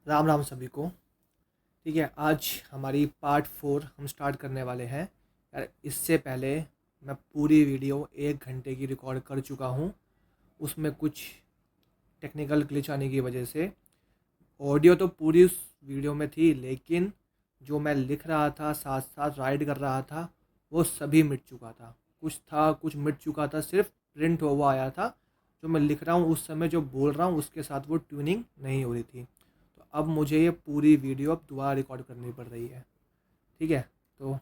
राम राम सभी को। ठीक है, आज हमारी पार्ट 4 हम स्टार्ट करने वाले हैं। यार इससे पहले मैं पूरी वीडियो 1 घंटे की रिकॉर्ड कर चुका हूँ। उसमें कुछ टेक्निकल ग्लिच आने की वजह से ऑडियो तो पूरी उस वीडियो में थी, लेकिन जो मैं लिख रहा था साथ साथ राइट कर रहा था वो सभी मिट चुका था। कुछ था, कुछ मिट चुका था, सिर्फ प्रिंट हुआ आया था। जो मैं लिख रहा हूँ उस समय जो बोल रहा हूँ उसके साथ वो ट्यूनिंग नहीं हो रही थी। तो अब मुझे ये पूरी वीडियो अब दोबारा रिकॉर्ड करनी पड़ रही है। ठीक है, तो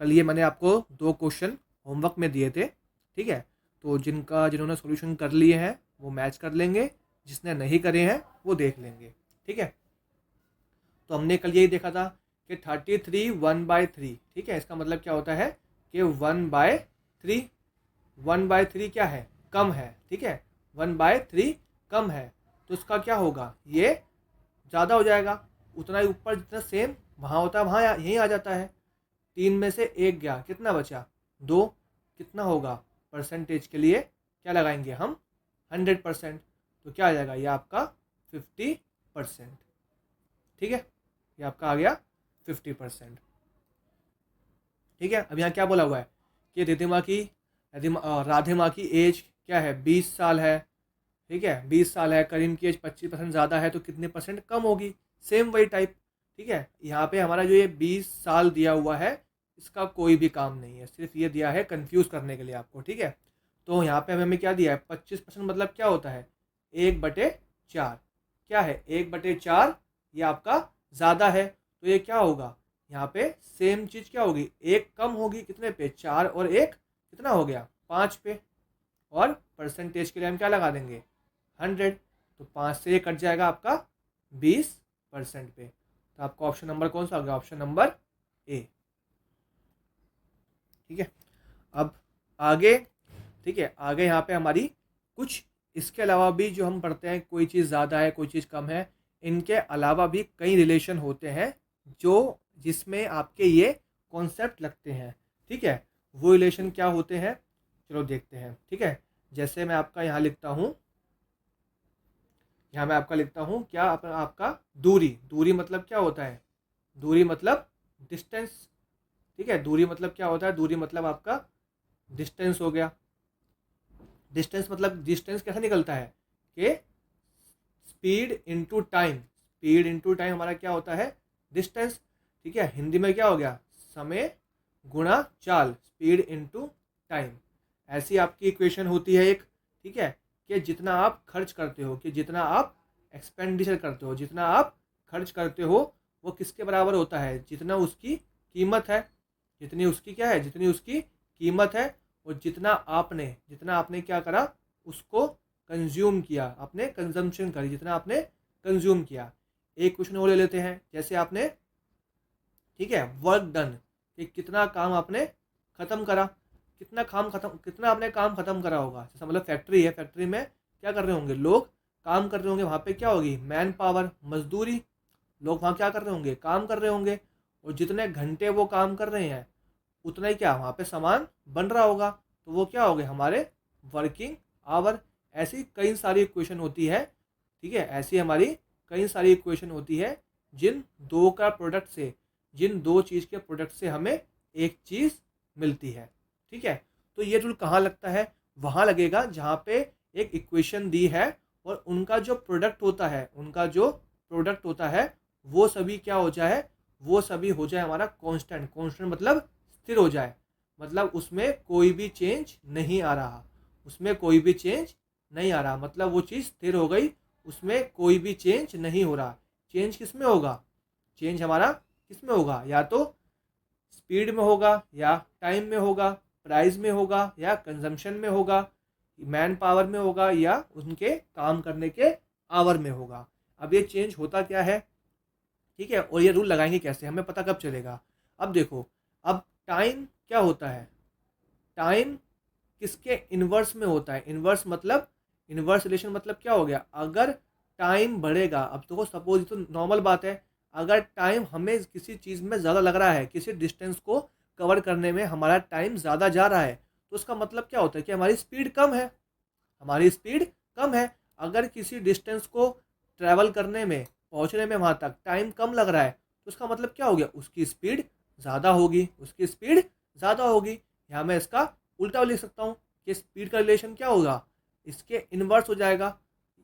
कल ये मैंने आपको 2 क्वेश्चन होमवर्क में दिए थे। ठीक है, तो जिन्होंने सॉल्यूशन कर लिए हैं वो मैच कर लेंगे, जिसने नहीं करे हैं वो देख लेंगे। ठीक है, तो हमने कल यही देखा था कि 33 1/3। ठीक है, इसका मतलब क्या होता है कि 1/3, 1/3 क्या है, कम है। ठीक है, 1/3 कम है, तो इसका क्या होगा, ये ज़्यादा हो जाएगा। उतना ही ऊपर जितना सेम वहाँ होता है वहाँ यहीं आ जाता है। 3 में से 1 गया, कितना बचा, 2। कितना होगा, परसेंटेज के लिए क्या लगाएंगे हम, 100%। तो क्या आ जाएगा, ये आपका 50%। ठीक है, ये आपका आ गया 50%। ठीक है, अब यहाँ क्या बोला हुआ है कि राधे माँ की एज क्या है, 20 साल है। ठीक है, 20 साल है, करीम की एज 25% ज़्यादा है, तो कितने परसेंट कम होगी, सेम वही टाइप। ठीक है, यहाँ पे हमारा जो ये 20 साल दिया हुआ है इसका कोई भी काम नहीं है, सिर्फ ये दिया है कंफ्यूज करने के लिए आपको। ठीक है, तो यहाँ पे हमें क्या दिया है, 25% मतलब क्या होता है, 1/4। क्या है, 1/4, ये आपका ज़्यादा है, तो ये क्या होगा, यहाँ पे सेम चीज़ क्या होगी, 1 कम होगी, कितने पे, 4, और 1 कितना हो गया, 5 पे। और परसेंटेज के लिए हम क्या लगा देंगे, 100। तो 5 से ये कट जाएगा आपका 20% पे। तो आपका ऑप्शन नंबर कौन सा हो गया, ऑप्शन नंबर ए। ठीक है, अब आगे। ठीक है, आगे यहाँ पे हमारी कुछ इसके अलावा भी जो हम पढ़ते हैं, कोई चीज़ ज़्यादा है कोई चीज़ कम है, इनके अलावा भी कई रिलेशन होते हैं जो जिसमें आपके ये कॉन्सेप्ट लगते हैं। ठीक है, वो रिलेशन क्या होते हैं, चलो देखते हैं। ठीक है, जैसे मैं आपका यहाँ लिखता हूँ, यहाँ मैं आपका लिखता हूँ क्या, आपका दूरी। दूरी मतलब क्या होता है, दूरी मतलब डिस्टेंस। ठीक है, दूरी मतलब क्या होता है, दूरी मतलब आपका डिस्टेंस हो गया। डिस्टेंस मतलब डिस्टेंस कैसे निकलता है कि speed into time. Speed into time हमारा क्या होता है, डिस्टेंस। ठीक है, हिंदी में क्या हो गया, समय गुणा चाल, स्पीड इनटू टाइम। ऐसी आपकी इक्वेशन होती है एक। ठीक है, कि जितना आप खर्च करते हो, कि जितना आप एक्सपेंडिचर करते हो, जितना आप खर्च करते हो वो किसके बराबर होता है, जितना उसकी कीमत है। जितनी उसकी क्या है, जितनी उसकी कीमत है, और जितना आपने क्या करा, उसको कंज्यूम किया, आपने कंजम्पशन करी, जितना आपने कंज्यूम किया। एक क्वेश्चन और ले लेते हैं, जैसे आपने, ठीक है, वर्क डन, कि कितना काम आपने खत्म करा, कितना आपने काम खत्म करा होगा। जैसा मतलब फैक्ट्री है, फैक्ट्री में क्या कर रहे होंगे, लोग काम कर रहे होंगे, वहाँ पे क्या होगी, मैन पावर, मजदूरी। लोग वहाँ क्या कर रहे होंगे, काम कर रहे होंगे, और जितने घंटे वो काम कर रहे हैं उतना ही क्या वहाँ पे सामान बन रहा होगा, तो वो क्या हो गए हमारे वर्किंग आवर। ऐसी कई सारी इक्वेशन होती है। ठीक है, ऐसी हमारी कई सारी इक्वेशन होती है जिन दो का प्रोडक्ट से, जिन दो चीज़ के प्रोडक्ट से हमें एक चीज़ मिलती है। ठीक है, तो ये रूल कहाँ लगता है, वहाँ लगेगा जहाँ पे एक इक्वेशन दी है और उनका जो प्रोडक्ट होता है, उनका जो प्रोडक्ट होता है वो सभी क्या हो जाए, वो सभी हो जाए हमारा कांस्टेंट। कांस्टेंट मतलब स्थिर हो जाए, मतलब उसमें कोई भी चेंज नहीं आ रहा, उसमें कोई भी चेंज नहीं आ रहा, मतलब वो चीज़ स्थिर हो गई, उसमें कोई भी चेंज नहीं हो रहा। चेंज किस में होगा, चेंज हमारा किस में होगा, या तो स्पीड में होगा, या टाइम में होगा, प्राइस में होगा, या कंजम्पशन में होगा, मैन पावर में होगा, या उनके काम करने के आवर में होगा। अब ये चेंज होता क्या है, ठीक है, और ये रूल लगाएंगे कैसे, हमें पता कब चलेगा। अब देखो, अब टाइम क्या होता है, टाइम किसके इन्वर्स में होता है, इन्वर्स मतलब, इन्वर्स रिलेशन मतलब क्या हो गया, अगर टाइम बढ़ेगा, अब तो सपोज तो नॉर्मल बात है, अगर टाइम हमें किसी चीज़ में ज़्यादा लग रहा है, किसी डिस्टेंस को कवर करने में हमारा टाइम ज़्यादा जा रहा है, तो उसका मतलब क्या होता है कि हमारी स्पीड कम है, हमारी स्पीड कम है। अगर किसी डिस्टेंस को ट्रैवल करने में, पहुंचने में वहाँ तक टाइम कम लग रहा है, तो उसका मतलब क्या हो गया, उसकी स्पीड ज़्यादा होगी, उसकी स्पीड ज़्यादा होगी। यहाँ मैं इसका उल्टा लिख सकता हूँ कि स्पीड का रिलेशन क्या होगा, इसके इन्वर्स हो जाएगा,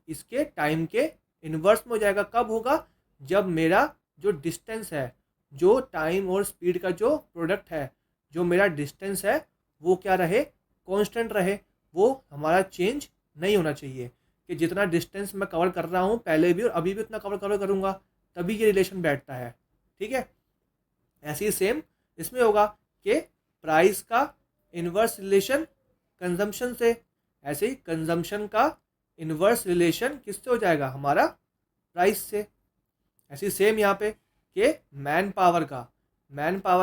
इसके टाइम के इन्वर्स में हो जाएगा। कब होगा, जब मेरा जो डिस्टेंस है, जो टाइम और स्पीड का जो प्रोडक्ट है, जो मेरा डिस्टेंस है वो क्या रहे, कांस्टेंट रहे, वो हमारा चेंज नहीं होना चाहिए। कि जितना डिस्टेंस मैं कवर कर रहा हूँ पहले भी और अभी भी उतना कवर करूँगा, तभी ये रिलेशन बैठता है। ठीक है, ऐसे ही सेम इसमें होगा कि प्राइस का इन्वर्स रिलेशन कंजम्पशन से, ऐसे ही कंजम्पशन का इन्वर्स रिलेशन किससे हो जाएगा, हमारा प्राइस से। ऐसे ही सेम यहाँ पे कि मैन पावर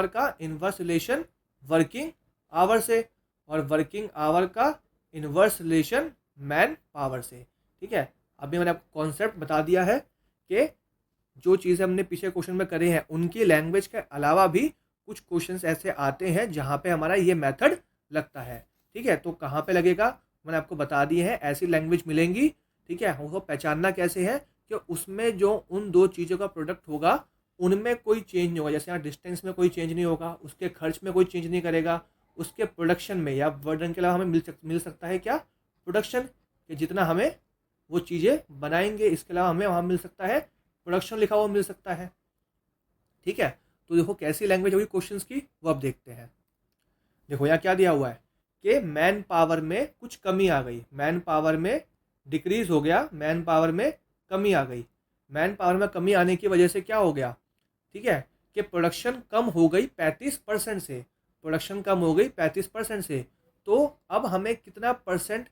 का इन्वर्स रिलेशन वर्किंग आवर से, और वर्किंग आवर का इन्वर्स रिलेशन मैन पावर से। ठीक है, अभी मैंने आपको कॉन्सेप्ट बता दिया है कि जो चीज़ें हमने पिछले क्वेश्चन में करे हैं उनकी लैंग्वेज के अलावा भी कुछ क्वेश्चंस ऐसे आते हैं जहाँ पे हमारा ये मेथड लगता है। ठीक है, तो कहाँ पे लगेगा मैंने आपको बता दिए हैं, ऐसी लैंग्वेज मिलेंगी। ठीक है, हमको पहचानना कैसे है कि उसमें जो उन दो चीज़ों का प्रोडक्ट होगा उनमें कोई चेंज नहीं होगा। जैसे यहाँ डिस्टेंस में कोई चेंज नहीं होगा, उसके खर्च में कोई चेंज नहीं करेगा, उसके प्रोडक्शन में या वर्डन के अलावा हमें मिल सकता है क्या, प्रोडक्शन, कि जितना हमें वो चीज़ें बनाएंगे इसके अलावा हमें वहाँ मिल सकता है प्रोडक्शन लिखा हुआ मिल सकता है। ठीक है, तो देखो कैसी लैंग्वेज होगी क्वेश्चंस की, वो अब देखते हैं। देखो यहाँ क्या दिया हुआ है कि मैन पावर में कुछ कमी आ गई, मैन पावर में डिक्रीज हो गया, मैन पावर में कमी आ गई। मैन पावर में कमी आने की वजह से क्या हो गया, ठीक है, कि प्रोडक्शन कम हो गई 35% से, प्रोडक्शन कम हो गई 35% से। तो अब हमें कितना परसेंट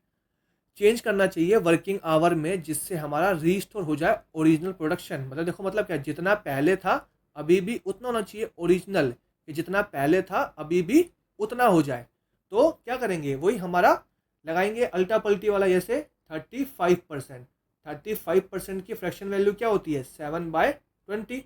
चेंज करना चाहिए वर्किंग आवर में जिससे हमारा रीस्टोर हो जाए ओरिजिनल प्रोडक्शन। मतलब देखो मतलब क्या, जितना पहले था अभी भी उतना होना चाहिए ओरिजिनल, कि जितना पहले था अभी भी उतना हो जाए। तो क्या करेंगे, वही हमारा लगाएंगे अल्टा पल्टी वाला, जैसे 35%। 35% की फ्रैक्शन वैल्यू क्या होती है, 7/20।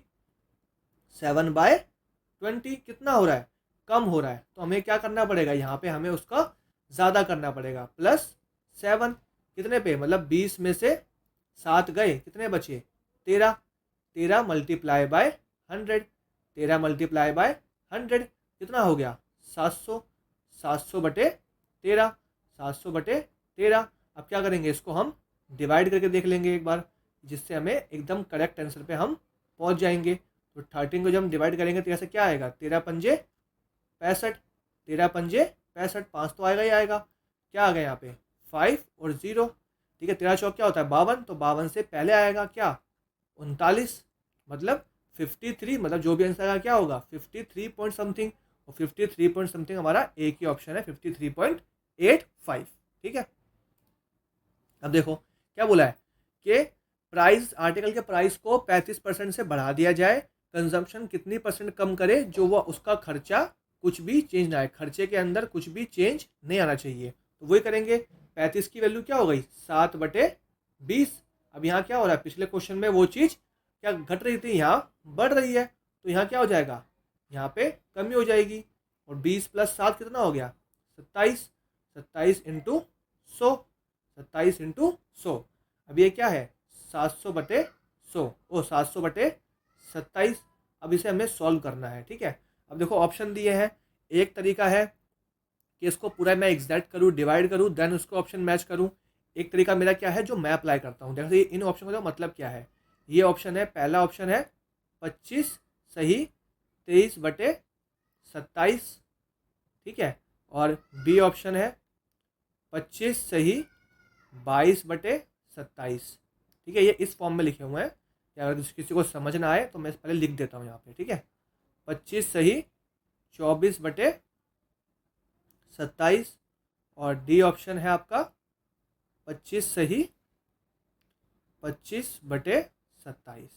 7/20 कितना हो रहा है, कम हो रहा है। तो हमें क्या करना पड़ेगा, यहाँ पे हमें उसका ज़्यादा करना पड़ेगा, +7 कितने पे, मतलब 20 में से 7 गए, कितने बचे, 13। 13 मल्टीप्लाई बाय 100, 13 मल्टीप्लाई बाय 100 कितना हो गया, 700। 700/13, 700/13। अब क्या करेंगे, इसको हम डिवाइड करके देख लेंगे एक बार, जिससे हमें एकदम करेक्ट आंसर पे हम पहुंच जाएंगे। तो 13 को जब हम डिवाइड करेंगे तो ऐसे क्या आएगा, 13 पंजे 65, 13 पंजे 65, 5 तो आएगा ही आएगा। क्या आ गया यहाँ पे, 5 और 0। ठीक है, 13 चौक क्या होता है 52, तो 52 से पहले आएगा क्या, 39, मतलब 53, मतलब जो भी आंसर आएगा क्या होगा, 53 पॉइंट समथिंग। और 53 पॉइंट समथिंग हमारा एक ही ऑप्शन है, 53.85। ठीक है, अब देखो क्या बोला है कि प्राइस, आर्टिकल के प्राइस को 35% से बढ़ा दिया जाए, कंजम्पशन कितनी परसेंट कम करे, जो वह उसका खर्चा कुछ भी चेंज ना आए, खर्चे के अंदर कुछ भी चेंज नहीं आना चाहिए। तो वही करेंगे, 35 की वैल्यू क्या हो गई, 7/20। अब यहाँ क्या हो रहा है, पिछले क्वेश्चन में वो चीज़ क्या घट रही थी, यहाँ बढ़ रही है, तो यहाँ क्या हो जाएगा, यहाँ पे कमी हो जाएगी। और 20 + 7 कितना हो गया, 27। 27 × 100, 27 × 100। अब ये क्या है, 700/100, ओ 700/27। अब इसे हमें सॉल्व करना है। ठीक है, अब देखो ऑप्शन दिए हैं, एक तरीका है कि इसको पूरा मैं एग्जैक्ट करूँ, डिवाइड करूँ, देन उसको ऑप्शन मैच करूँ। एक तरीका मेरा क्या है, जो मैं अप्लाई करता हूँ। देखो इन ऑप्शन का मतलब क्या है, ये ऑप्शन है, पहला ऑप्शन है 25 सही 23/27। ठीक है, और बी ऑप्शन है 25 सही 22/27। ठीक है, ये इस फॉर्म में लिखे हुए हैं, या अगर किसी को समझ ना आए तो मैं पहले लिख देता हूँ यहाँ पे। ठीक है, 25 सही 24/27, और डी ऑप्शन है आपका 25 सही 25/27।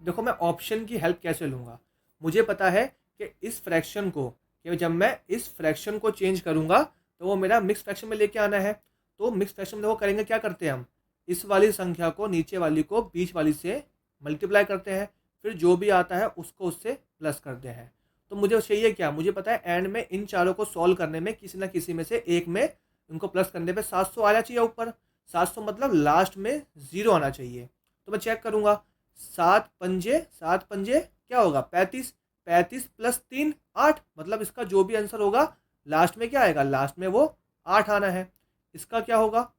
देखो मैं ऑप्शन की हेल्प कैसे लूँगा, मुझे पता है कि इस फ्रैक्शन को, कि जब मैं इस फ्रैक्शन को चेंज करूँगा तो वो मेरा मिक्स फ्रैक्शन में लेके आना है। तो मिक्स फ्रैक्शन में वो करेंगे, क्या करते हैं हम, इस वाली संख्या को नीचे वाली को बीच वाली से मल्टीप्लाई करते हैं, फिर जो भी आता है उसको उससे प्लस करते हैं। तो मुझे चाहिए क्या, मुझे पता है एंड में इन चारों को सॉल्व करने में किसी ना किसी में से एक में इनको प्लस करने पे 700 आना चाहिए ऊपर। 700 मतलब लास्ट में 0 आना चाहिए। तो मैं चेक करूँगा सात पंजे क्या होगा 35, 35 प्लस 3 8, मतलब इसका जो भी आंसर होगा लास्ट में क्या आएगा, लास्ट में वो 8 आना है। इसका क्या होगा,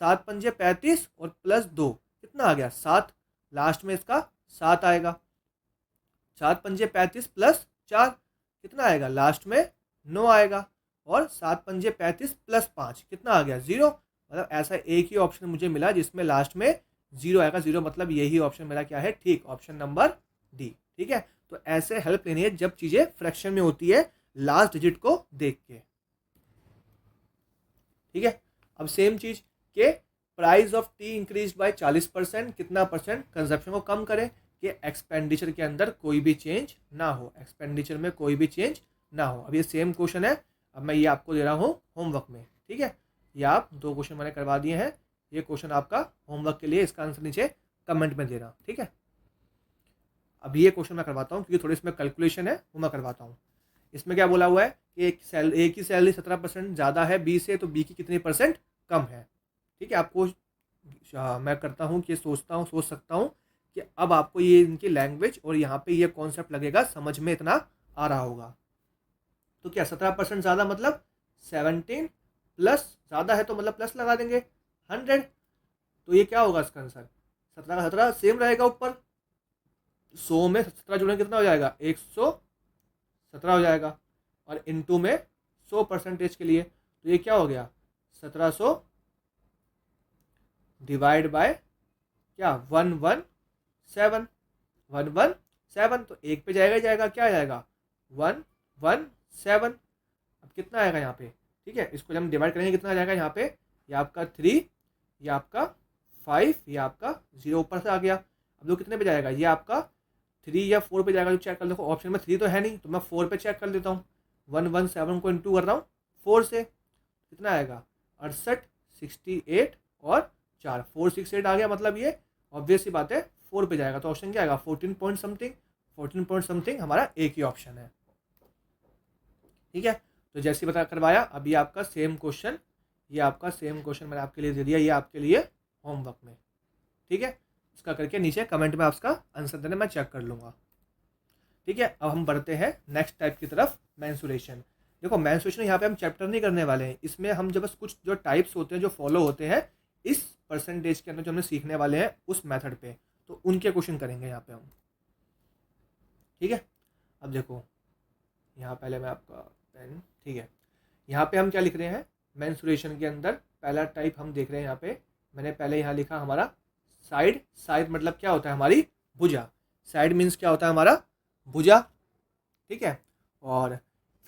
7 पंजे 35 और प्लस 2 कितना आ गया 7, लास्ट में इसका 7 आएगा। 7 पंजे 35 प्लस 4 कितना आएगा, लास्ट में 9 आएगा। और 7 पंजे 35 प्लस 5 कितना आ गया 0, मतलब ऐसा एक ही ऑप्शन मुझे मिला जिसमें लास्ट में 0 आएगा। 0 मतलब यही ऑप्शन मेरा क्या है, ठीक, ऑप्शन नंबर डी। ठीक है, तो ऐसे हेल्प लेनी है जब चीज़ें फ्रैक्शन में होती है लास्ट डिजिट को देख के। ठीक है, अब सेम चीज के price of T increase by 40%, कितना परसेंट कंजप्शन को कम करें कि एक्सपेंडिचर के अंदर कोई भी चेंज ना हो, एक्सपेंडिचर में कोई भी चेंज ना हो। अब ये सेम क्वेश्चन है, अब मैं ये आपको दे रहा हूँ होमवर्क में। ठीक है, ये आप 2 क्वेश्चन मैंने करवा दिए हैं, ये क्वेश्चन आपका होमवर्क के लिए, इसका आंसर नीचे कमेंट में दे रहा हूँ। ठीक है, अब ये क्वेश्चन मैं करवाता हूँ क्योंकि थोड़ी इसमें कैलकुलेशन है, वो मैं करवाता हूँ। इसमें क्या बोला हुआ है कि एक की सैलरी 17% ज़्यादा है बी से, तो बी की कितनी परसेंट कम है। ठीक है, आपको मैं करता हूँ कि सोच सकता हूँ कि अब आपको ये इनकी लैंग्वेज और यहाँ पे ये कॉन्सेप्ट लगेगा, समझ में इतना आ रहा होगा। तो क्या 17% ज़्यादा मतलब 17 प्लस, ज़्यादा है तो मतलब प्लस लगा देंगे 100, तो ये क्या होगा इसका आंसर, 17 का 17 सेम रहेगा ऊपर, 100 में 17 जुड़े कितना हो जाएगा 117 हो जाएगा, और इनटू में 100% के लिए, तो ये क्या हो गया 1700 डिवाइड बाय क्या 117, 117, तो एक पे जाएगा जाएगा, क्या आ जाएगा 117। अब कितना आएगा यहाँ पे, ठीक है, इसको जब हम डिवाइड करेंगे कितना आ जाएगा यहाँ पे, ये आपका 3, ये आपका 5, ये आपका 0 ऊपर से आ गया। अब दो कितने पे जाएगा, ये आपका 3 या 4 पे जाएगा, जो चेक कर, देखो ऑप्शन में 3 तो है नहीं, तो मैं 4 पे चेक कर लेता हूँ। 117 को इंटू कर रहा हूँ 4 से, कितना आएगा 68, 68 और 4, 468 आ गया, मतलब ये ऑब्वियस सी बात है 4 पे जाएगा, तो ऑप्शन क्या आएगा 14 पॉइंट समथिंग, 14 पॉइंट समथिंग हमारा एक ही ऑप्शन है। ठीक है, तो जैसे बता करवाया, अभी आपका सेम क्वेश्चन, ये आपका सेम क्वेश्चन मैंने आपके लिए दे दिया, ये आपके लिए होमवर्क में। ठीक है, इसका करके नीचे कमेंट में आपका आंसर देने मैं चेक कर लूँगा। ठीक है, अब हम बढ़ते हैं नेक्स्ट टाइप की तरफ, मेंसुरेशन। देखो मेंसुरेशन यहाँ पे हम चैप्टर नहीं करने वाले हैं, इसमें हम जब बस कुछ जो टाइप्स होते हैं जो फॉलो होते हैं इस परसेंटेज के अंदर जो हमें सीखने वाले हैं उस मेथड पे, तो उनके क्वेश्चन करेंगे यहाँ पे हम। ठीक है, अब देखो यहाँ पहले मैं आपका पेन, ठीक है, यहाँ पे हम क्या लिख रहे हैं मेंसुरेशन के अंदर, पहला टाइप हम देख रहे हैं यहाँ पे, मैंने पहले यहाँ लिखा हमारा साइड, साइड मतलब क्या होता है हमारी भुजा, साइड मीन्स क्या होता है हमारा भुजा। ठीक है, और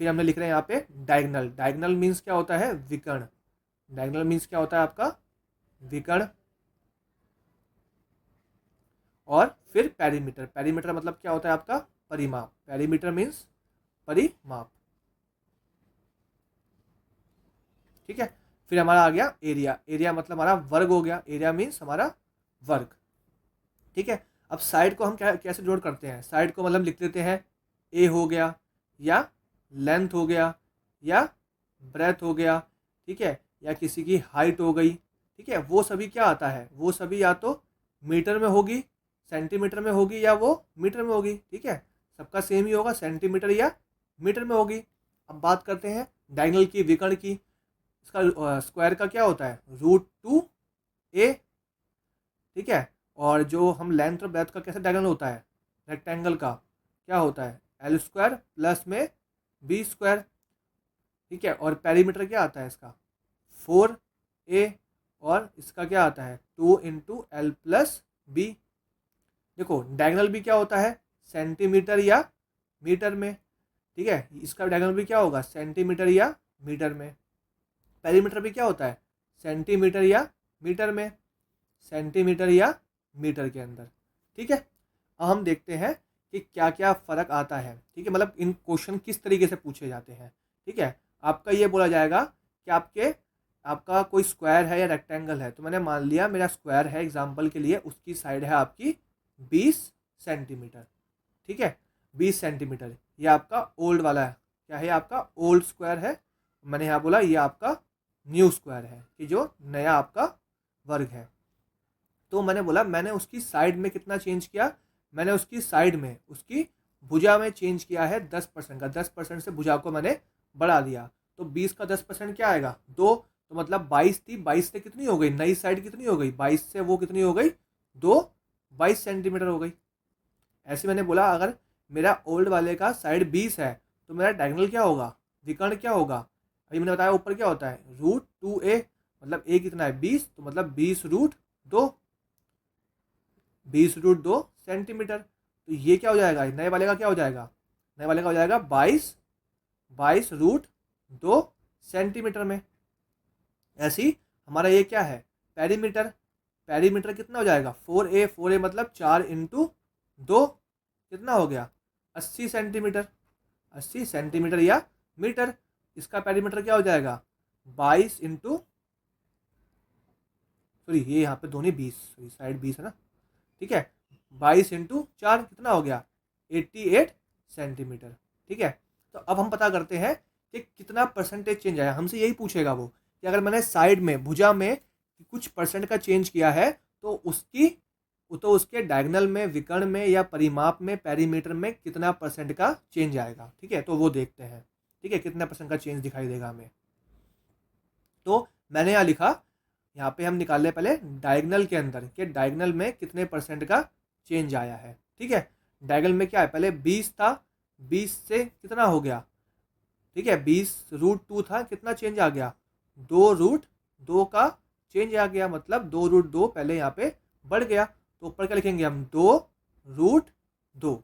फिर हमने लिख रहे हैं यहाँ पे डायगनल, डायगनल मीन्स क्या होता है विकर्ण, डायगनल मीन्स क्या होता है आपका विकर्ण। और फिर पेरीमीटर, पेरीमीटर मतलब क्या होता है आपका परिमाप, पेरीमीटर मीन्स परिमाप। ठीक है, फिर हमारा आ गया एरिया, एरिया मतलब हमारा वर्ग हो गया, एरिया मीन्स हमारा वर्ग। ठीक है, अब साइड को हम क्या कैसे जोड़ करते हैं, साइड को मतलब लिख लेते हैं ए हो गया, या लेंथ हो गया, या ब्रेथ हो गया, ठीक है, या किसी की हाइट हो गई। ठीक है, वो सभी क्या आता है, वो सभी या तो मीटर में होगी, सेंटीमीटर में होगी, या वो मीटर में होगी। ठीक है, सबका सेम ही होगा, सेंटीमीटर या मीटर में होगी। अब बात करते हैं डायगोनल की, विकर्ण की, इसका स्क्वायर का क्या होता है √2a। ठीक है, और जो हम लेंथ और ब्रेथ का कैसे डायगोनल होता है रेक्टेंगल का, क्या होता है L² प्लस में B²। ठीक है, और पेरीमीटर क्या आता है इसका 4a, और इसका क्या आता है 2 × L + B। देखो डायगोनल भी क्या होता है सेंटीमीटर या मीटर में। ठीक है, इसका डायगोनल भी क्या होगा सेंटीमीटर या मीटर में। पेरीमीटर भी क्या होता है सेंटीमीटर या मीटर में, सेंटीमीटर या मीटर के अंदर। ठीक है, अब हम देखते हैं कि क्या क्या फ़र्क आता है। ठीक है, मतलब इन क्वेश्चन किस तरीके से पूछे जाते हैं। ठीक है, आपका ये बोला जाएगा कि आपका कोई स्क्वायर है या रेक्टेंगल है, तो मैंने मान लिया मेरा स्क्वायर है एग्जाम्पल के लिए, उसकी साइड है आपकी 20 सेंटीमीटर। ठीक है, 20 सेंटीमीटर, ये आपका ओल्ड वाला है, क्या है आपका ओल्ड स्क्वायर है। मैंने यहाँ बोला ये आपका न्यू स्क्वायर है, कि जो नया आपका वर्ग है। तो मैंने बोला मैंने उसकी साइड में कितना चेंज किया, मैंने उसकी साइड में उसकी भुजा में चेंज किया है 10% का, 10% से भुजा को मैंने बढ़ा दिया। तो 20 का 10% क्या आएगा, 2। तो मतलब 22 थी, 22 से कितनी हो गई, नई साइड कितनी हो गई, 22 से वो कितनी हो गई, 2, 22 सेंटीमीटर हो गई। ऐसे मैंने बोला अगर मेरा ओल्ड वाले का साइड 20 है तो मेरा डायगोनल क्या होगा, विकर्ण क्या होगा। अभी मैंने बताया ऊपर क्या होता है, √2a, मतलब a कितना है 20, तो मतलब 20√2, 20√2 सेंटीमीटर। तो ये क्या हो जाएगा, नए वाले का क्या हो जाएगा, नए वाले का हो जाएगा 22√2 सेंटीमीटर में। ऐसे ही हमारा ये क्या है, पेरीमीटर, पेरीमीटर कितना हो जाएगा 4a, 4a मतलब 4 × 2 कितना हो गया 80 सेंटीमीटर, 80 सेंटीमीटर या मीटर। इसका पेरीमीटर क्या हो जाएगा 22 इंटू, सॉरी ये यहाँ पे दोनों 20, सॉरी साइड 20 है ना, ठीक है, 22 × 4 कितना हो गया 88 सेंटीमीटर। ठीक है, तो अब हम पता करते हैं कि कितना परसेंटेज चेंज आया। हमसे यही पूछेगा वो कि अगर मैंने साइड में भुजा में कुछ परसेंट का चेंज किया है तो उसके डायगोनल में, विकर्ण में या परिमाप में, पेरीमीटर में कितना परसेंट का चेंज आएगा। ठीक है, तो वो देखते हैं। ठीक है, कितना परसेंट का चेंज दिखाई देगा हमें। तो मैंने यहाँ लिखा, यहाँ पे हम निकाल ले पहले डायगोनल के अंदर कि डायगोनल में कितने परसेंट का चेंज आया है। ठीक है, डायगोनल में क्या है, पहले 20 था, 20 से कितना हो गया, ठीक है 20√2 था, कितना चेंज आ गया 2√2 का चेंज आ गया, मतलब 2√2 पहले यहाँ पे बढ़ गया। तो ऊपर क्या लिखेंगे हम 2√2।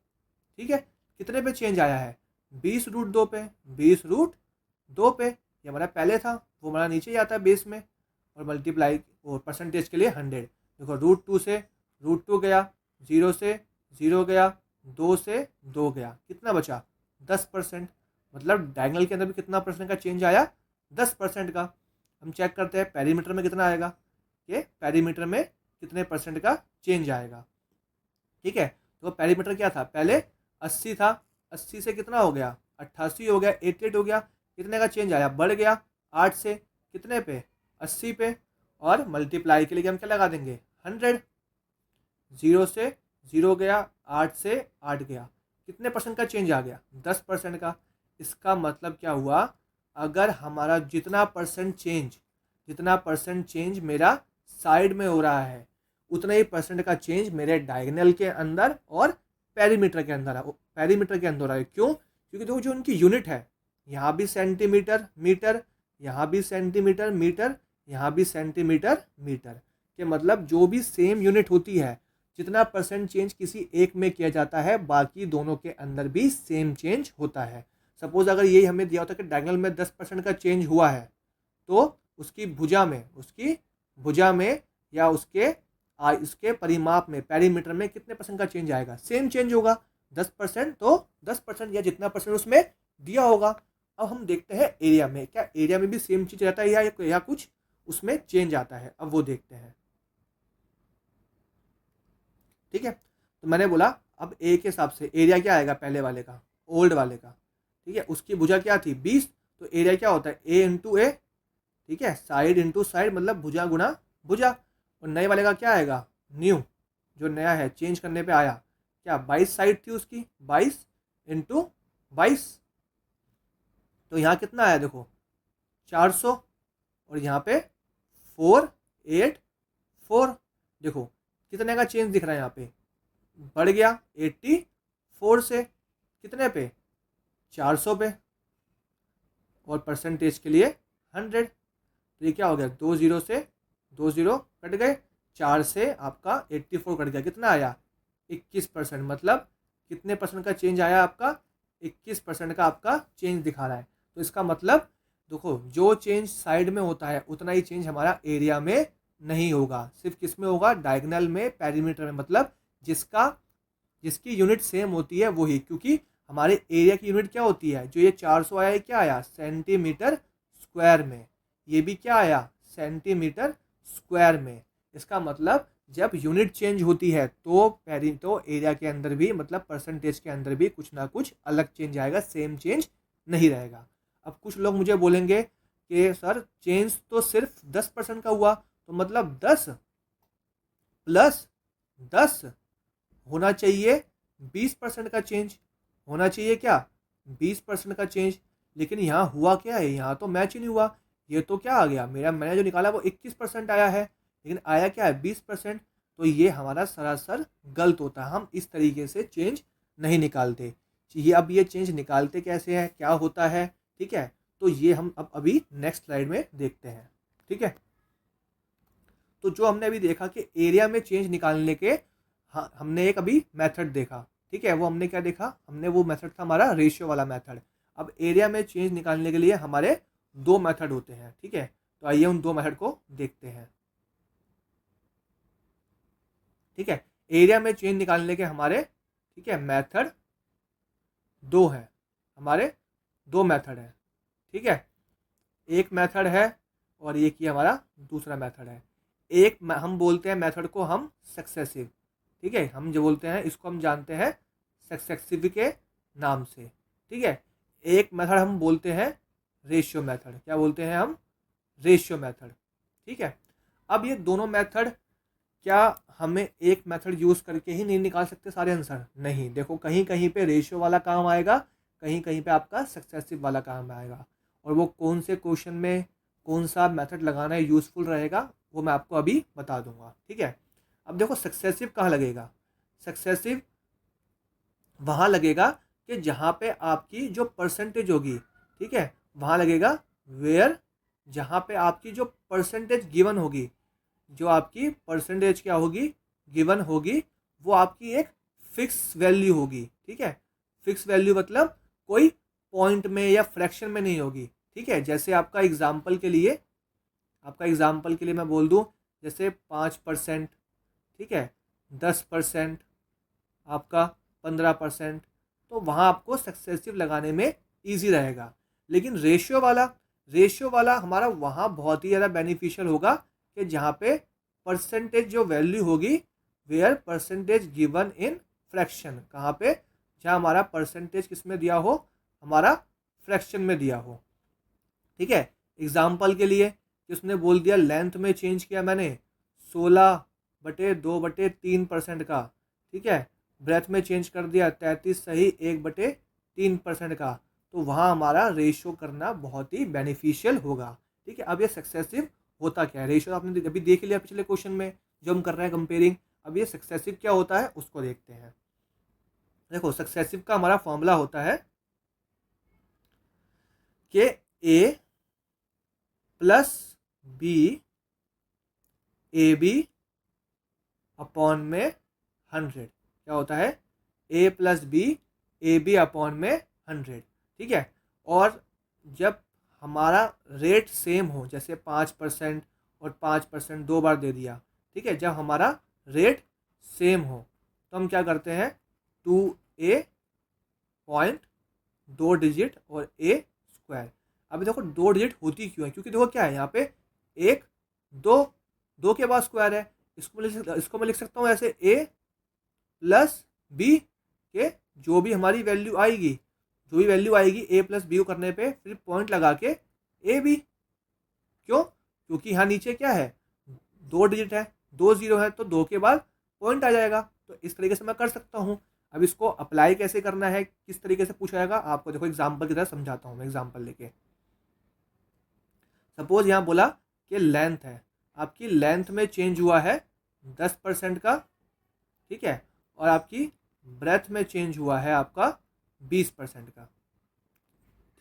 ठीक है, कितने पे चेंज आया है 20√2 पे, 20√2 पे। ये हमारा पहले था, वो हमारा नीचे ही आता है बेस में, और मल्टीप्लाई और परसेंटेज के लिए 100। देखो √2 से √2 गया, 0 से 0 गया, 2 से 2 गया, कितना बचा 10%। मतलब डायगोनल के अंदर भी कितना परसेंट का चेंज आया 10% का। हम चेक करते हैं पेरीमीटर में कितना आएगा, कि पेरीमीटर में कितने परसेंट का चेंज आएगा। ठीक है, तो पेरीमीटर क्या था, पहले 80 था, 80 से कितना हो गया 88 हो गया, 88 हो गया, कितने का चेंज आया, बढ़ गया 8 से कितने पे 80 पे, और मल्टीप्लाई के लिए हम क्या लगा देंगे 100। 0 से 0 गया, 8 से 8 गया, कितने परसेंट का चेंज आ गया 10% का। इसका मतलब क्या हुआ, अगर हमारा जितना परसेंट चेंज मेरा साइड में हो रहा है उतना ही परसेंट का चेंज मेरे डायगोनल के अंदर और पेरीमीटर के अंदर हो रहा है। क्यों, क्योंकि देखो जो उनकी यूनिट है, यहाँ भी सेंटीमीटर मीटर, यहाँ भी सेंटीमीटर मीटर, यहाँ भी सेंटीमीटर मीटर, के मतलब जो भी सेम यूनिट होती है, जितना परसेंट चेंज किसी एक में किया जाता है बाकी दोनों के अंदर भी सेम चेंज होता है। सपोज अगर यही हमें दिया होता कि डायगोनल में 10% का चेंज हुआ है, तो उसकी भुजा में या उसके परिमाप में, पेरीमीटर में कितने परसेंट का चेंज आएगा, सेम चेंज होगा 10%, तो 10% या जितना परसेंट उसमें दिया होगा। अब हम देखते हैं एरिया में, क्या एरिया में भी सेम चीज रहता है या कुछ उसमें चेंज आता है, अब वो देखते हैं। ठीक है, तो मैंने बोला अब ए के हिसाब से एरिया क्या आएगा, पहले वाले का, ओल्ड वाले का। ठीक है, उसकी भुजा क्या थी 20, तो एरिया क्या होता है ए इंटू ए। ठीक है, साइड इंटू साइड मतलब भुजा गुणा भुजा। और नए वाले का क्या आएगा, न्यू, जो नया है चेंज करने पे आया, क्या 22 साइड थी उसकी, 22 इंटू 22, तो यहाँ कितना आया देखो 400, और यहाँ पे 484। देखो कितने का चेंज दिख रहा है, यहाँ पे बढ़ गया 84 से कितने पे 400 पे, और परसेंटेज के लिए 100। तो ये क्या हो गया, 2 0 से 2 0 कट गए, 4 से आपका 84 कट गया, कितना आया 21%। मतलब कितने परसेंट का चेंज आया आपका, 21% का आपका चेंज दिखा रहा है। तो इसका मतलब देखो जो चेंज साइड में होता है उतना ही चेंज हमारा एरिया में नहीं होगा, सिर्फ किस में होगा, डायगोनल में, पेरीमीटर में, मतलब जिसकी यूनिट सेम होती है वही। क्योंकि हमारे एरिया की यूनिट क्या होती है, जो ये 400 आया, क्या आया सेंटीमीटर स्क्वायर में, ये भी क्या आया सेंटीमीटर स्क्वायर में। इसका मतलब जब यूनिट चेंज होती है तो एरिया के अंदर भी, मतलब परसेंटेज के अंदर भी कुछ ना कुछ अलग चेंज आएगा, सेम चेंज नहीं रहेगा। अब कुछ लोग मुझे बोलेंगे कि सर चेंज तो सिर्फ 10% का हुआ, तो मतलब 10 प्लस 10 होना चाहिए 20% का चेंज, होना चाहिए क्या 20% का चेंज। लेकिन यहाँ हुआ क्या है, यहाँ तो मैच ही नहीं हुआ। ये तो क्या आ गया, मैंने जो निकाला वो 21% आया है, लेकिन आया क्या है 20%। तो ये हमारा सरासर गलत होता है, हम इस तरीके से चेंज नहीं निकालते। ये अब ये चेंज निकालते कैसे हैं, क्या होता है, ठीक है। तो ये हम अब अभी नेक्स्ट स्लाइड में देखते हैं, ठीक है। तो जो हमने अभी देखा कि एरिया में चेंज निकालने के हमने एक अभी मेथड देखा, ठीक है। वो हमने क्या देखा, हमने वो मेथड था हमारा रेशियो वाला मेथड। अब एरिया में चेंज निकालने के लिए हमारे दो मेथड होते हैं, ठीक है। तो आइए उन दो मेथड को देखते हैं, ठीक है। एरिया में चेंज निकालने के हमारे, ठीक है, मेथड दो हैं, हमारे दो मेथड हैं, ठीक है। एक मेथड है और एक ही हमारा दूसरा मेथड है। एक हम बोलते हैं मेथड को हम सक्सेसिव, ठीक है। हम जो बोलते हैं इसको हम जानते हैं सक्सेसिव के नाम से, ठीक है। एक मेथड हम बोलते हैं रेशियो मेथड, क्या बोलते हैं हम, रेशियो मेथड, ठीक है। अब ये दोनों मेथड, क्या हमें एक मेथड यूज़ करके ही नहीं निकाल सकते सारे आंसर, नहीं। देखो कहीं कहीं पे रेशियो वाला काम आएगा, कहीं कहीं पे आपका सक्सेसिव वाला काम आएगा, और वो कौन से क्वेश्चन में कौन सा मेथड लगाना यूज़फुल रहेगा वो मैं आपको अभी बता दूंगा, ठीक है। अब देखो सक्सेसिव कहाँ लगेगा, सक्सेसिव वहाँ लगेगा कि जहाँ पे आपकी जो परसेंटेज होगी, ठीक है, वहाँ लगेगा वेयर, जहाँ पे आपकी जो परसेंटेज गिवन होगी, जो आपकी परसेंटेज क्या होगी, गिवन होगी, वो आपकी एक फिक्स वैल्यू होगी, ठीक है। फिक्स वैल्यू मतलब कोई पॉइंट में या फ्रैक्शन में नहीं होगी, ठीक है। जैसे आपका एग्जाम्पल के लिए, आपका एग्जाम्पल के लिए मैं बोल दूं, जैसे 5%, ठीक है, 10%, आपका 15%, तो वहाँ आपको सक्सेसिव लगाने में ईजी रहेगा। लेकिन रेशियो वाला हमारा वहाँ बहुत ही ज़्यादा बेनिफिशियल होगा कि जहाँ पे परसेंटेज जो वैल्यू होगी, where percentage given in fraction, कहाँ पे, जहाँ हमारा परसेंटेज किस में दिया हो, हमारा फ्रैक्शन में दिया हो, ठीक है। एग्जाम्पल के लिए कि उसने बोल दिया लेंथ में चेंज किया मैंने 16/2/3% का, ठीक है। ब्रेथ में चेंज कर दिया 33 सही 1/3% का, तो वहाँ हमारा रेशियो करना बहुत ही बेनिफिशियल होगा, ठीक है। अब ये सक्सेसिव होता क्या है, रेशियो आपने अभी देख लिया पिछले क्वेश्चन में जो हम कर रहे हैं कंपेयरिंग। अब ये सक्सेसिव क्या होता है उसको देखते हैं। देखो सक्सेसिव का हमारा फॉर्मूला होता है कि a plus b a b upon में 100, क्या होता है, a plus b a b upon में 100, ठीक है। और जब हमारा रेट सेम हो, जैसे 5% और 5% दो बार दे दिया, ठीक है, जब हमारा रेट सेम हो तो हम क्या करते हैं, 2a पॉइंट 2 डिजिट और a स्क्वायर। अभी देखो 2 डिजिट होती क्यों है, क्योंकि देखो क्या है यहाँ पे एक दो, दो के बाद स्क्वायर है, इसको मैं लिख सकता हूँ ऐसे a प्लस बी के जो भी हमारी वैल्यू आएगी, जो भी वैल्यू आएगी a प्लस बी को करने पे फिर पॉइंट लगा के ए बी। क्यों, क्योंकि यहाँ नीचे क्या है 2 डिजिट है, 2 0 है, तो 2 के बाद पॉइंट आ जाएगा। तो इस तरीके से मैं कर सकता हूँ। अब इसको अप्लाई कैसे करना है, किस तरीके से पूछा जाएगा, आपको देखो एग्जाम्पल की तरह समझाता हूँ मैं, एग्जाम्पल लेके। सपोज यहाँ बोला कि लेंथ है, आपकी लेंथ में चेंज हुआ है 10% का, ठीक है, और आपकी ब्रेथ में चेंज हुआ है आपका 20% का,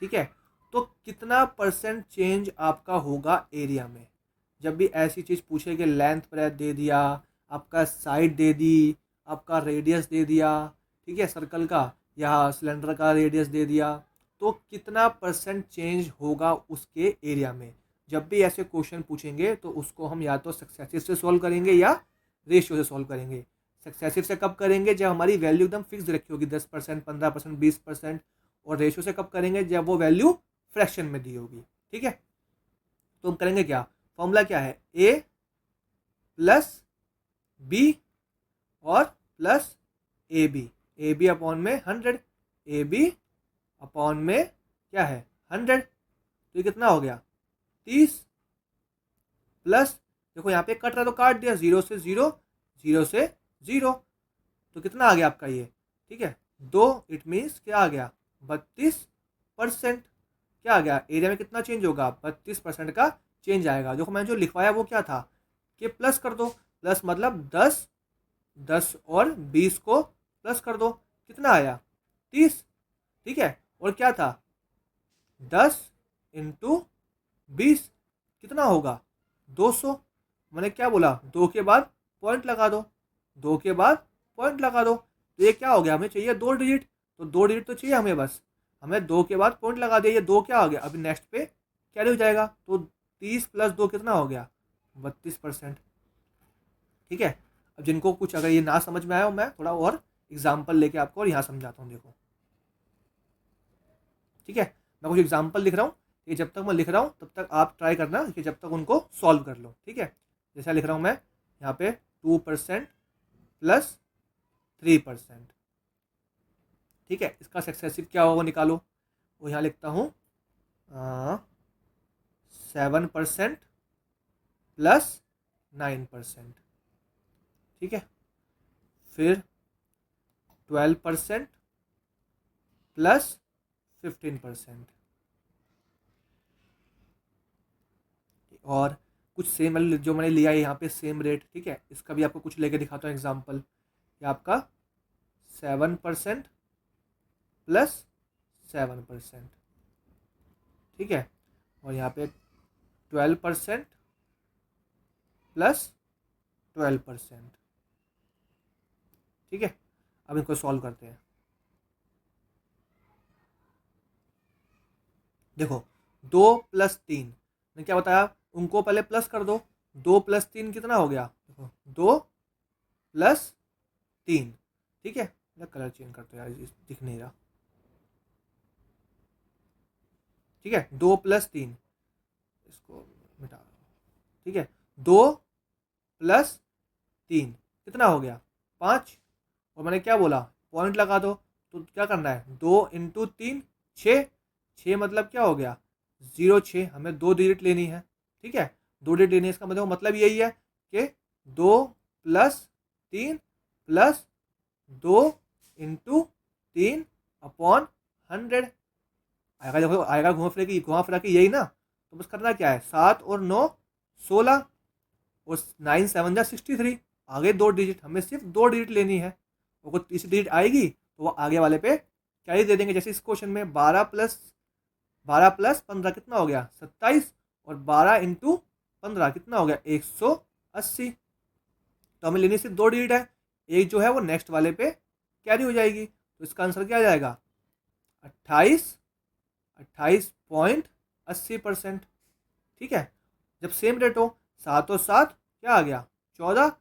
ठीक है। तो कितना परसेंट चेंज आपका होगा एरिया में, जब भी ऐसी चीज़ पूछे कि लेंथ ब्रेथ दे दिया, आपका साइड दे दी, आपका रेडियस दे दिया, ठीक है, सर्कल का या सिलेंडर का रेडियस दे दिया, तो कितना परसेंट चेंज होगा उसके एरिया में। जब भी ऐसे क्वेश्चन पूछेंगे तो उसको हम या तो सक्सेसिव से सॉल्व करेंगे या रेशियो से सॉल्व करेंगे। सक्सेसिव से कब करेंगे, जब हमारी वैल्यू एकदम फिक्स रखी होगी 10%, 15%, 20%। और रेशियो से कब करेंगे, जब वो वैल्यू फ्रैक्शन में दी होगी, ठीक है। तो हम करेंगे क्या, फॉर्मूला क्या है, ए प्लस बी और प्लस ए बी अपॉन में 100, ए बी अपॉन में क्या है 100, तो ये कितना हो गया 30 प्लस, देखो यहाँ पे कट रहा तो काट दिया, 0 से 0, 0 से 0, तो कितना आ गया आपका ये, ठीक है 2, इट मीन्स क्या आ गया 32%। क्या आ गया, एरिया में कितना चेंज होगा, 32% का चेंज आएगा। देखो मैंने जो लिखवाया वो क्या था कि प्लस कर दो, प्लस मतलब 10 और 20 को प्लस कर दो, कितना आया 30, ठीक है। और क्या था 10 इंटू 20 कितना होगा 200। मैंने क्या बोला, 2 के बाद पॉइंट लगा दो, 2 के बाद पॉइंट लगा दो, तो ये क्या हो गया, हमें चाहिए 2 डिजिट, तो 2 डिजिट तो चाहिए हमें, बस हमें 2 के बाद पॉइंट लगा दिया, ये 2 क्या हो गया, अभी नेक्स्ट पे कैरी हो जाएगा, तो 30 + 2 कितना हो गया 32%, ठीक है। अब जिनको कुछ अगर ये ना समझ में आया हो, मैं थोड़ा और एग्जाम्पल लेके आपको और यहाँ समझाता हूँ, देखो ठीक है। मैं कुछ एग्जाम्पल लिख रहा हूँ, ये जब तक मैं लिख रहा हूँ तब तक आप ट्राई करना कि जब तक उनको सॉल्व कर लो, ठीक है। जैसा लिख रहा हूँ मैं यहाँ पे 2% + 3%, ठीक है। इसका सक्सेसिव क्या होगा निकालो, वो यहाँ लिखता हूँ 7% + 9%, ठीक है। फिर 12% + 15%, और कुछ सेम जो मैंने लिया है यहाँ पे सेम रेट, ठीक है। इसका भी आपको कुछ लेके दिखाता हूँ एग्जांपल। ये आपका 7% + 7%, ठीक है। और यहाँ पे 12% + 12%, ठीक है। अब इनको सॉल्व करते हैं। देखो 2 + 3 मैंने क्या बताया, उनको पहले प्लस कर दो, 2 + 3 कितना हो गया, देखो 2 + 3, ठीक है। कलर चेंज करते यार, दिख नहीं रहा, ठीक है। 2 + 3, इसको मिटा दो, ठीक है। 2 + 3 कितना हो गया 5, और मैंने क्या बोला पॉइंट लगा दो, तो क्या करना है 2 × 3 6, 6 मतलब क्या हो गया 0 6, हमें 2 डिजिट लेनी है, ठीक है। 2 डिजिट लेनी है, इसका मतलब यही है कि 2 + 3 + 2 × 3 / 100 आएगा। देखो आएगा घुमा फिरा के यही ना, तो बस करना क्या है 7 और 9 16, और 9 7 जा 63, आगे 2 डिजिट, हमें सिर्फ 2 डिजिट लेनी है। और कोई तीसरी डिजिट आएगी तो वो आगे वाले पे कैरी दे देंगे। जैसे इस क्वेश्चन में 12 + 15 कितना हो गया 27, और 12 × 15 कितना हो गया 180, तो हमें लेनी सिर्फ 2 डिजिट है, एक जो है वो नेक्स्ट वाले पे कैरी हो जाएगी, तो इसका आंसर क्या आ जाएगा 28.80%, ठीक है। जब सेम रेट हो 7 और 7 क्या आ गया 14,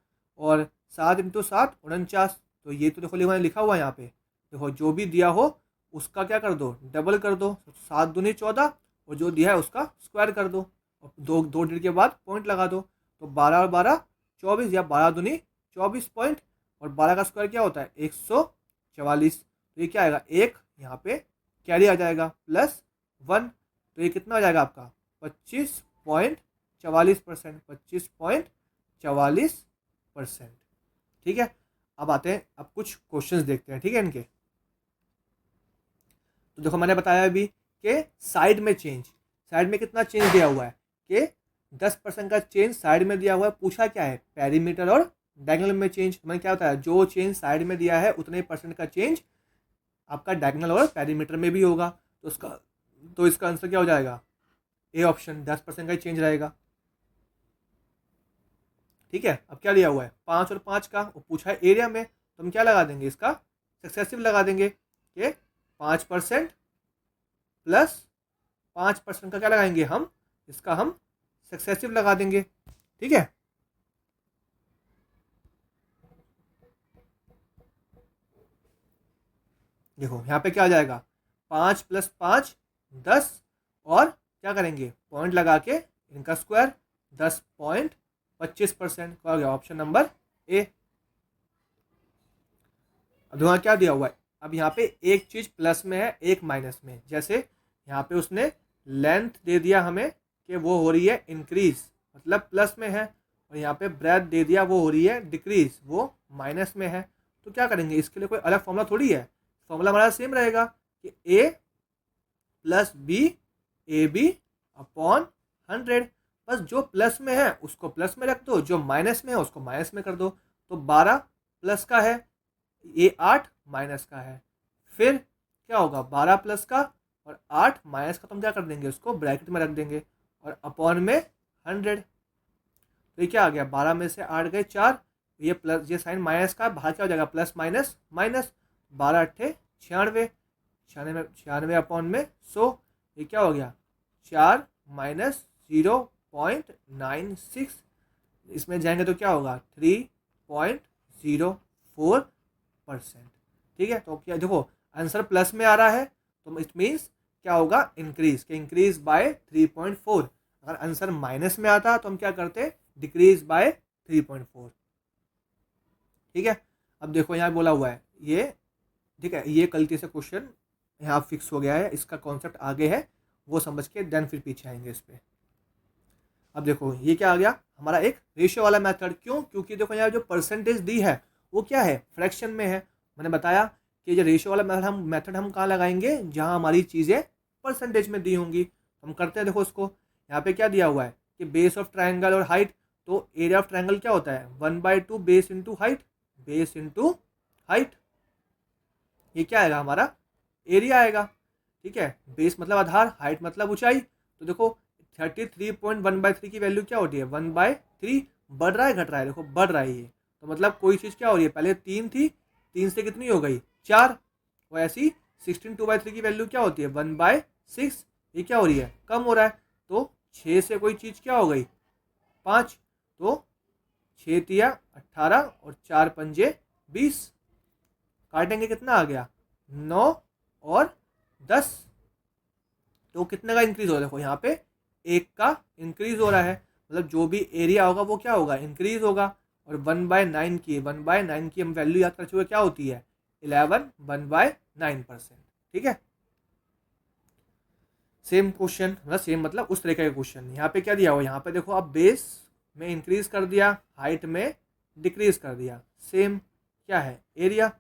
और 7 × 7 49, तो ये तो देखो लिखा हुआ है यहाँ पे, देखो जो भी दिया हो उसका क्या कर दो डबल कर दो, 7 दूनी 14, और जो दिया है उसका स्क्वायर कर दो, और दो डिजिट के बाद पॉइंट लगा दो, तो 12 और 12 24, या 12 दूनी 24 पॉइंट, और 12 का स्क्वायर क्या होता है 144, तो ये क्या आएगा एक यहाँ पे कैरी आ जाएगा +1, तो ये कितना आ जाएगा आपका 25.44%, 25.44%, ठीक है। अब आते हैं, अब कुछ क्वेश्चंस देखते हैं, ठीक है इनके। तो देखो मैंने बताया अभी कि साइड में कितना चेंज दिया हुआ है कि 10% का चेंज साइड में दिया हुआ है। पूछा क्या है पेरीमीटर और डायगोनल में चेंज, मैंने क्या बताया जो चेंज साइड में दिया है उतने % का चेंज आपका डायगोनल और पेरीमीटर में भी होगा, तो इसका आंसर क्या हो जाएगा ए ऑप्शन, 10% का ही चेंज रहेगा, ठीक है। अब क्या लिया हुआ है 5 और 5 का, वो पूछा है एरिया में, तो हम क्या लगा देंगे इसका सक्सेसिव लगा देंगे कि 5% + 5% का क्या लगाएंगे हम, इसका हम सक्सेसिव लगा देंगे, ठीक है। देखो यहाँ पे क्या आ जाएगा 5 + 5 10, और क्या करेंगे पॉइंट लगा के इनका स्क्वायर 10.25% का हो गया ऑप्शन नंबर ए। अब यहाँ क्या दिया हुआ है, अब यहाँ पे एक चीज प्लस में है एक माइनस में, जैसे यहाँ पे उसने लेंथ दे दिया हमें कि वो हो रही है इंक्रीज, मतलब प्लस में है, और यहाँ पे ब्रेथ दे दिया, वो हो रही है डिक्रीज, वो माइनस में है। तो क्या करेंगे, इसके लिए कोई अलग फॉर्मूला थोड़ी है, फॉर्मूला हमारा सेम रहेगा कि a plus b a b upon 100। बस जो प्लस में है उसको प्लस में रख दो, जो माइनस में है उसको माइनस में कर दो। तो 12 प्लस का है, ये 8 माइनस का है, फिर क्या होगा 12 प्लस का और 8 माइनस का, तो हम क्या कर देंगे उसको ब्रैकेट में रख देंगे और अपॉन में 100। तो ये क्या आ गया, 12 में से 8 गए 4, ये प्लस, ये साइन माइनस का बाहर क्या हो जाएगा प्लस माइनस माइनस, 12 अट्ठे 96, 96 अपॉन में 100, ये क्या हो गया 4 माइनस 0.96, इसमें जाएंगे तो क्या होगा 3.04%। ठीक है, तो क्या देखो आंसर प्लस में आ रहा है तो इट मीन्स क्या होगा इंक्रीज, के इंक्रीज बाय 3.4। अगर आंसर माइनस में आता तो हम क्या करते, डिक्रीज बाय 3.4। ठीक है, अब देखो यहाँ बोला हुआ है ये, ठीक है, ये गलती से क्वेश्चन यहाँ फिक्स हो गया है, इसका कॉन्सेप्ट आगे है, वो समझ के देन फिर पीछे आएंगे इस पर। अब देखो ये क्या आ गया हमारा एक रेशियो वाला मेथड, क्यों, क्योंकि देखो यहाँ जो परसेंटेज दी है वो क्या है फ्रैक्शन में है। मैंने बताया कि जो रेशियो वाला मेथड हम कहाँ लगाएंगे, जहाँ हमारी चीज़ें परसेंटेज में दी होंगी। हम करते हैं, देखो उसको यहाँ पे क्या दिया हुआ है कि बेस ऑफ ट्राइंगल और हाइट, तो एरिया ऑफ ट्राइंगल क्या होता है 1/2 base into height, base into height, ये क्या आएगा हमारा एरिया आएगा। ठीक है, बेस मतलब आधार, हाइट मतलब ऊंचाई। तो देखो 33.1/3 की वैल्यू क्या होती है 1/3, बढ़ रहा है घट रहा है, देखो बढ़ रहा है ये, तो मतलब कोई चीज़ क्या हो रही है, पहले 3 थी, 3 से कितनी हो गई 4, और ऐसी 16/2/3 की वैल्यू क्या होती है 1/6, ये क्या हो रही है कम हो रहा है। तो 6 से कोई चीज़ क्या हो गई 5, तो 6 तिया 18 और 4 पंजे 20, काटेंगे कितना आ गया 9 और 10, तो कितने का इंक्रीज हो रहा है, देखो यहाँ पे 1 का इंक्रीज हो रहा है, मतलब जो भी एरिया होगा वो क्या होगा इंक्रीज होगा। और 1/9 की हम वैल्यू याद कर चुके, क्या होती है 11 1/9%। ठीक है, सेम क्वेश्चन, मतलब सेम मतलब उस तरीके का क्वेश्चन यहाँ पे क्या दिया हुआ, यहाँ पे देखो आप बेस में इंक्रीज कर दिया, हाइट में डिक्रीज कर दिया, सेम क्या है एरिया,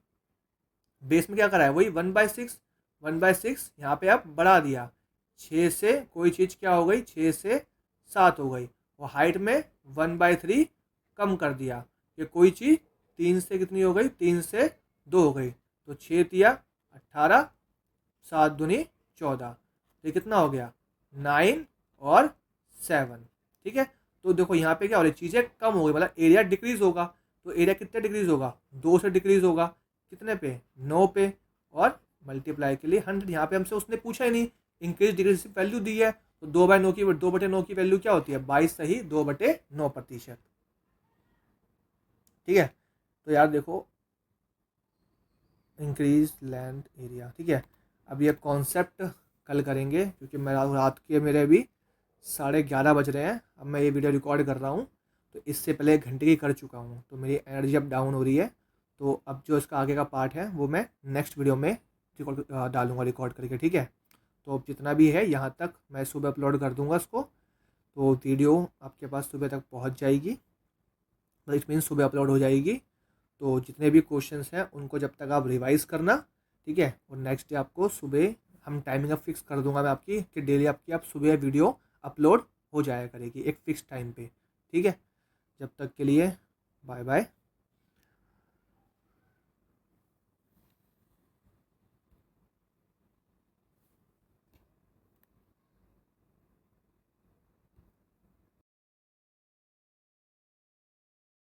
बेस में क्या करा है वही 1/6, 1/6 यहाँ पे आप बढ़ा दिया, 6 से कोई चीज़ क्या हो गई 6 से 7 हो गई, और हाइट में 1/3 कम कर दिया, ये कोई चीज़ 3 से कितनी हो गई 3 से 2 हो गई, तो 6 तिया 18, 7 दूनी 14, ये कितना हो गया 9 और 7। ठीक है, तो देखो यहाँ पे क्या हो रही है चीज़ें कम हो गई, मतलब एरिया डिक्रीज होगा, तो एरिया कितने डिक्रीज होगा 2 से डिक्रीज होगा, कितने पे 9 पे, और मल्टीप्लाई के लिए 100। यहाँ पे हमसे उसने पूछा ही नहीं, इंक्रीज डिक्रीज वैल्यू दी है, तो 2/9 की वैल्यू क्या होती है 22 सही 2/9%। ठीक है, तो यार देखो इंक्रीज लैंड एरिया, ठीक है, अब ये कॉन्सेप्ट कल करेंगे, क्योंकि मेरा रात के मेरे अभी 11:30 बज रहे हैं, अब मैं ये वीडियो रिकॉर्ड कर रहा हूँ, तो इससे पहले 1 घंटे की कर चुका हूँ, तो मेरी एनर्जी अब डाउन हो रही है। तो अब जो इसका आगे का पार्ट है वो मैं नेक्स्ट वीडियो में डालूंगा रिकॉर्ड करके। ठीक है, तो अब जितना भी है यहाँ तक मैं सुबह अपलोड कर दूंगा इसको, तो वीडियो आपके पास सुबह तक पहुँच जाएगी, तो इट मीन्स सुबह अपलोड हो जाएगी। तो जितने भी क्वेश्चंस हैं उनको जब तक आप रिवाइज़ करना, ठीक है, और नेक्स्ट डे आपको सुबह हम टाइमिंग अब फिक्स कर दूंगा मैं आपकी, कि डेली आपकी आप सुबह वीडियो अपलोड हो जाया करेगी एक फ़िक्स टाइम पे। ठीक है, जब तक के लिए बाय बाय।